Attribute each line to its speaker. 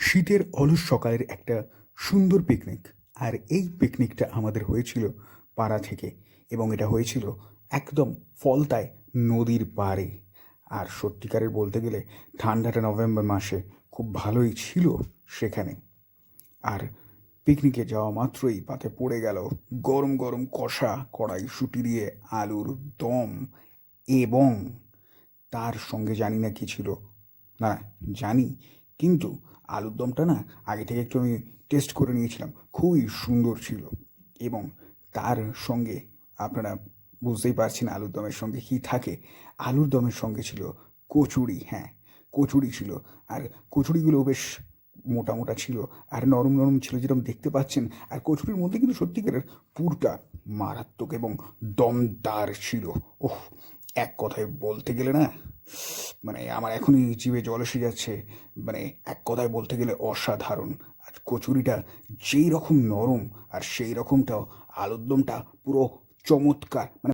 Speaker 1: শীতের অলস সকালের একটা সুন্দর পিকনিক। আর এই পিকনিকটা আমাদের হয়েছিল পাড়া থেকে, এবং এটা হয়েছিল একদম ফলতায় নদীর পাড়ে। আর সত্যিকারের বলতে গেলে ঠান্ডাটা নভেম্বর মাসে খুব ভালোই ছিল সেখানে। আর পিকনিকে যাওয়া মাত্রই পাতে পড়ে গেল গরম গরম কষা কড়াইশুঁটি দিয়ে আলুর দম, এবং তার সঙ্গে জানি না কি ছিল, না জানি, কিন্তু আলুর দমটা না আগে থেকে একটু আমি টেস্ট করে নিয়েছিলাম, খুবই সুন্দর ছিল। এবং তার সঙ্গে আপনারা বুঝতেই পারছেন আলুর দমের সঙ্গে কী থাকে। আলুর দমের সঙ্গে ছিল কচুরি, হ্যাঁ, কচুরি ছিল। আর কচুরিগুলো বেশ মোটা মোটা ছিল, আর নরম নরম ছিল যেরকম দেখতে পাচ্ছেন। আর কচুরির মধ্যে কিন্তু সত্যিকারের পুরটা মারাত্মক এবং দমদার ছিল। ওহ, এক কথায় বলতে গেলে না, মানে আমার এখনই জিভে জল এসে যাচ্ছে। মানে এক কথায় বলতে গেলে অসাধারণ। আর কচুরিটা যেই রকম নরম, আর সেই রকমটাও আলুর দমটা পুরো চমৎকার। মানে